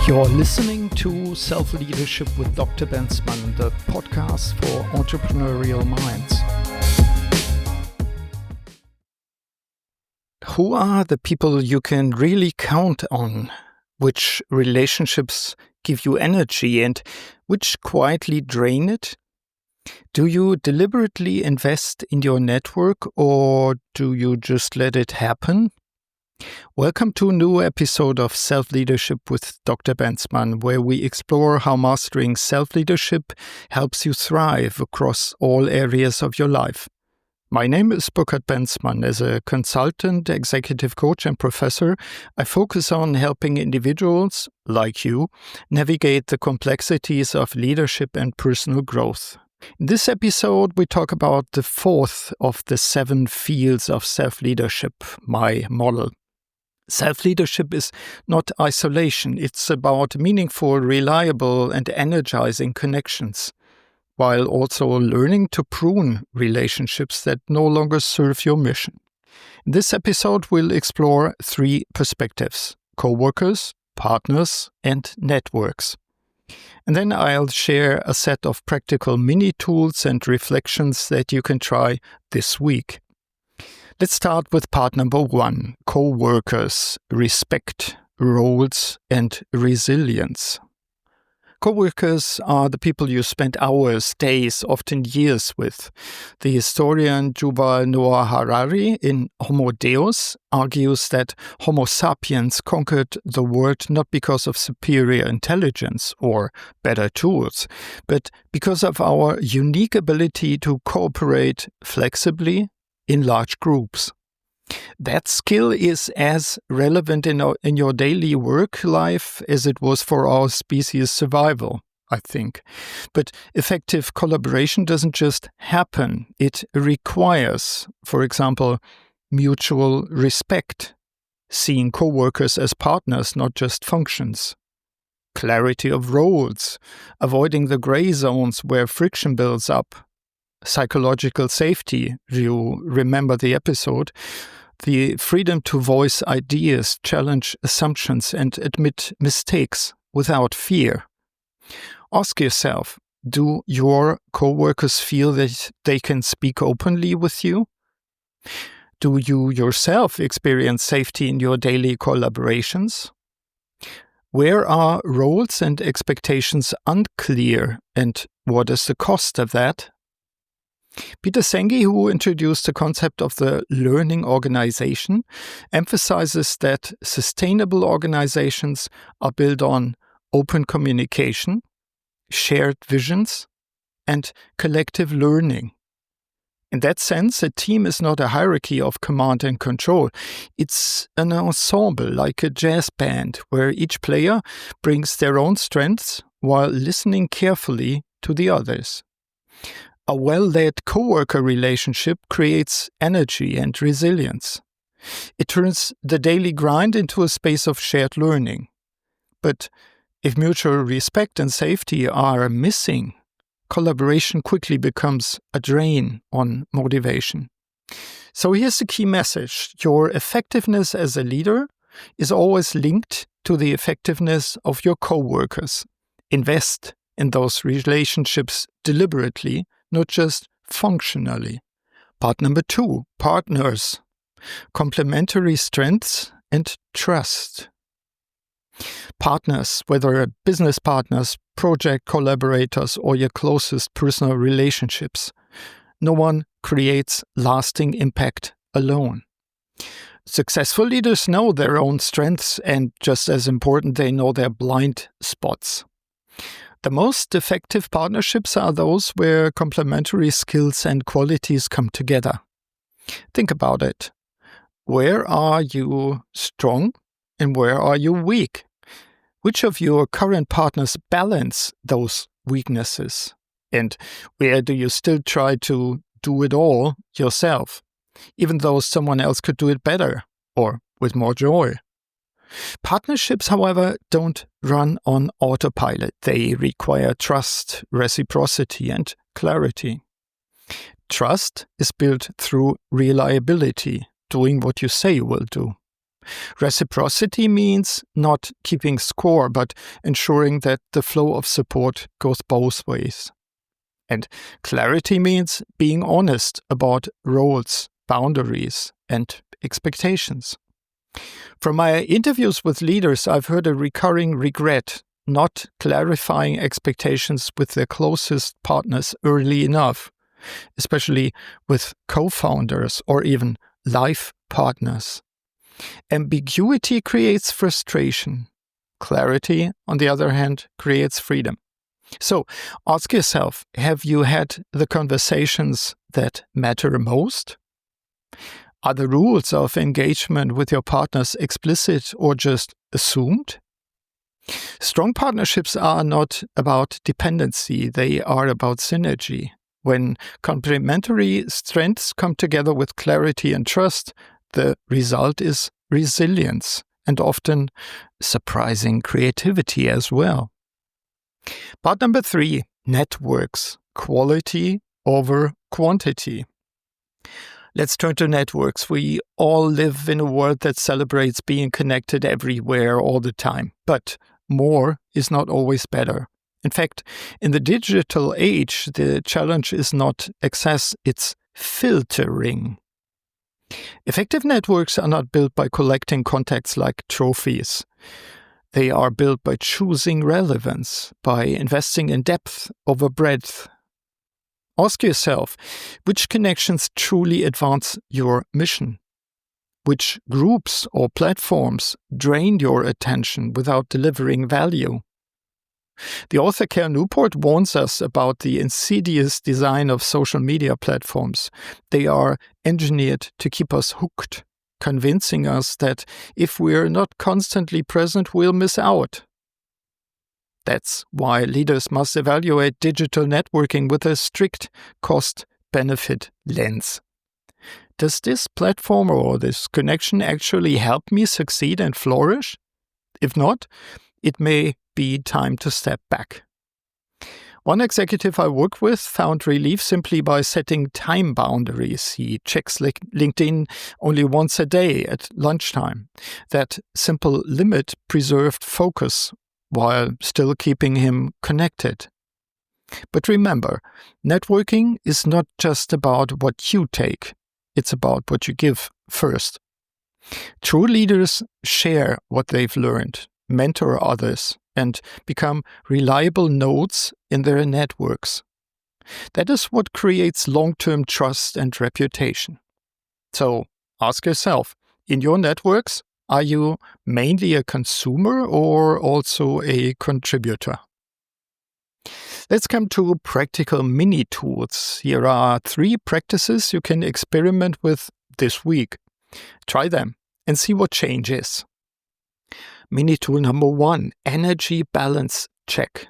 You're listening to Self-Leadership with Dr. Bensmann, the podcast for entrepreneurial minds. Who are the people you can really count on? Which relationships give you energy and which quietly drain it? Do you deliberately invest in your network or do you just let it happen? Welcome to a new episode of Self-Leadership with Dr. Bensmann, where we explore how mastering self-leadership helps you thrive across all areas of your life. My name is Burkhard Bensmann. As a consultant, executive coach, and professor, I focus on helping individuals, like you, navigate the complexities of leadership and personal growth. In this episode, we talk about the fourth of the 7 fields of self-leadership, my model. Self-leadership is not isolation. It's about meaningful, reliable, and energizing connections, while also learning to prune relationships that no longer serve your mission. In this episode, we'll explore 3 perspectives: coworkers, partners, and networks. And then I'll share a set of practical mini tools and reflections that you can try this week. Let's start with part number 1, coworkers, respect, roles, and resilience. Coworkers are the people you spend hours, days, often years with. The historian Yuval Noah Harari in Homo Deus argues that Homo sapiens conquered the world not because of superior intelligence or better tools, but because of our unique ability to cooperate flexibly in large groups. That skill is as relevant in your daily work life as it was for our species' survival, I think. But effective collaboration doesn't just happen. It requires, for example, mutual respect, seeing coworkers as partners, not just functions. Clarity of roles, avoiding the gray zones where friction builds up. Psychological safety, you remember the episode, the freedom to voice ideas, challenge assumptions, and admit mistakes without fear. Ask yourself, do your coworkers feel that they can speak openly with you? Do you yourself experience safety in your daily collaborations? Where are roles and expectations unclear, and what is the cost of that? Peter Senge, who introduced the concept of the learning organization, emphasizes that sustainable organizations are built on open communication, shared visions, and collective learning. In that sense, a team is not a hierarchy of command and control. It's an ensemble, like a jazz band, where each player brings their own strengths while listening carefully to the others. A well-led coworker relationship creates energy and resilience. It turns the daily grind into a space of shared learning. But if mutual respect and safety are missing, collaboration quickly becomes a drain on motivation. So here's the key message. Your effectiveness as a leader is always linked to the effectiveness of your coworkers. Invest in those relationships deliberately, not just functionally. Part number 2, partners, complementary strengths and trust. Partners, whether business partners, project collaborators, or your closest personal relationships. No one creates lasting impact alone. Successful leaders know their own strengths and, just as important, they know their blind spots. The most effective partnerships are those where complementary skills and qualities come together. Think about it. Where are you strong and where are you weak? Which of your current partners balance those weaknesses? And where do you still try to do it all yourself, even though someone else could do it better or with more joy? Partnerships, however, don't run on autopilot. They require trust, reciprocity, and clarity. Trust is built through reliability, doing what you say you will do. Reciprocity means not keeping score, but ensuring that the flow of support goes both ways. And clarity means being honest about roles, boundaries, and expectations. From my interviews with leaders, I've heard a recurring regret not clarifying expectations with their closest partners early enough, especially with co-founders or even life partners. Ambiguity creates frustration. Clarity, on the other hand, creates freedom. So ask yourself, have you had the conversations that matter most? Are the rules of engagement with your partners explicit or just assumed? Strong partnerships are not about dependency, they are about synergy. When complementary strengths come together with clarity and trust, the result is resilience and often surprising creativity as well. Part number 3, networks, quality over quantity. Let's turn to networks. We all live in a world that celebrates being connected everywhere all the time, but more is not always better. In fact, in the digital age, the challenge is not access, it's filtering. Effective networks are not built by collecting contacts like trophies. They are built by choosing relevance, by investing in depth over breadth. Ask yourself, which connections truly advance your mission? Which groups or platforms drain your attention without delivering value? The author Cal Newport warns us about the insidious design of social media platforms. They are engineered to keep us hooked, convincing us that if we're not constantly present, we'll miss out. That's why leaders must evaluate digital networking with a strict cost-benefit lens. Does this platform or this connection actually help me succeed and flourish? If not, it may be time to step back. One executive I work with found relief simply by setting time boundaries. He checks LinkedIn only once a day at lunchtime. That simple limit preserved focus while still keeping him connected. But remember, networking is not just about what you take, it's about what you give first. True leaders share what they've learned, mentor others, and become reliable nodes in their networks. That is what creates long-term trust and reputation. So ask yourself, in your networks, are you mainly a consumer or also a contributor? Let's come to practical mini tools. Here are 3 practices you can experiment with this week. Try them and see what changes. Mini tool number 1, energy balance check.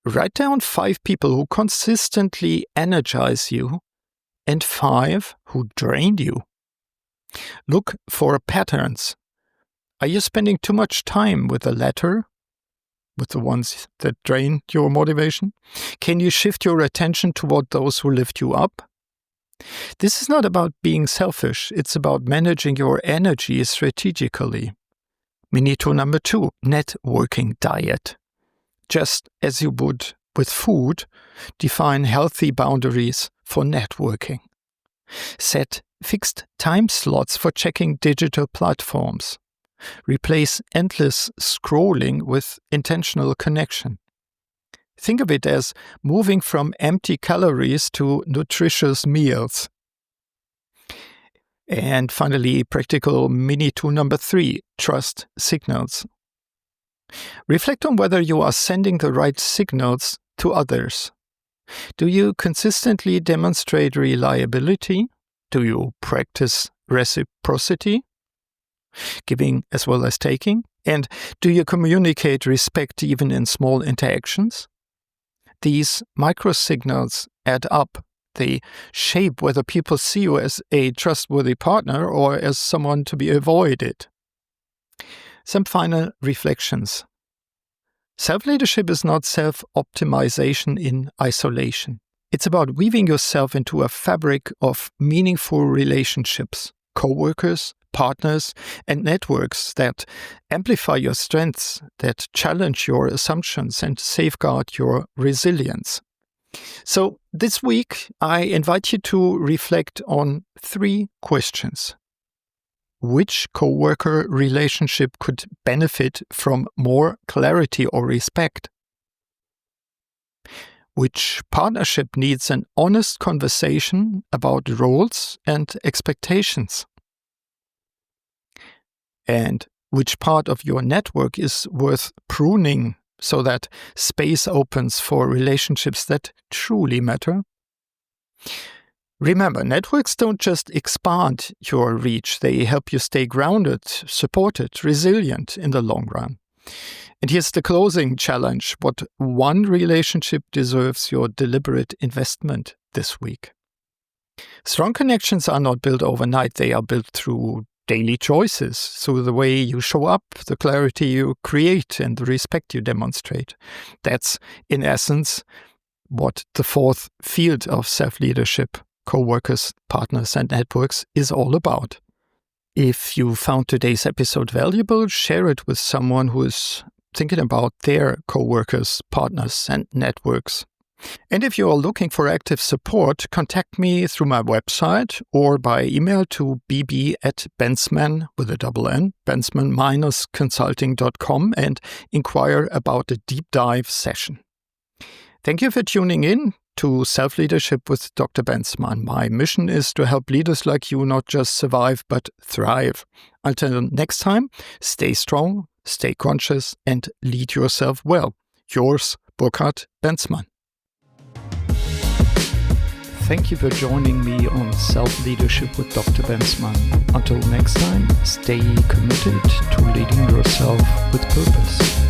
Write down 5 people who consistently energize you and 5 who drain you. Look for patterns. Are you spending too much time with the latter, with the ones that drain your motivation? Can you shift your attention toward those who lift you up? This is not about being selfish, it's about managing your energy strategically. Mini tool number 2, networking diet. Just as you would with food, define healthy boundaries for networking. Set fixed time slots for checking digital platforms. Replace endless scrolling with intentional connection. Think of it as moving from empty calories to nutritious meals. And finally, practical mini tool number 3, trust signals. Reflect on whether you are sending the right signals to others. Do you consistently demonstrate reliability? Do you practice reciprocity, giving as well as taking? And do you communicate respect even in small interactions? These micro-signals add up. They shape whether people see you as a trustworthy partner or as someone to be avoided. Some final reflections. Self-leadership is not self-optimization in isolation. It's about weaving yourself into a fabric of meaningful relationships, coworkers, partners, and networks that amplify your strengths, that challenge your assumptions, and safeguard your resilience. So this week, I invite you to reflect on 3 questions. Which coworker relationship could benefit from more clarity or respect? Which partnership needs an honest conversation about roles and expectations? And which part of your network is worth pruning so that space opens for relationships that truly matter? Remember, networks don't just expand your reach, they help you stay grounded, supported, resilient in the long run. And here's the closing challenge. What one relationship deserves your deliberate investment this week? Strong connections are not built overnight. They are built through daily choices, through the way you show up, the clarity you create, and the respect you demonstrate. That's, in essence, what the 4th field of self-leadership, coworkers, partners, and networks is all about. If you found today's episode valuable, share it with someone who is thinking about their coworkers, partners, and networks. And if you are looking for active support, contact me through my website or by email to bb@bensmann, with a double N, bensmann-consulting.com, and inquire about a deep dive session. Thank you for tuning in to Self-Leadership with Dr. Bensmann. My mission is to help leaders like you not just survive, but thrive. Until next time, stay strong, stay conscious, and lead yourself well. Yours, Burkhard Bensmann. Thank you for joining me on Self-Leadership with Dr. Bensmann. Until next time, stay committed to leading yourself with purpose.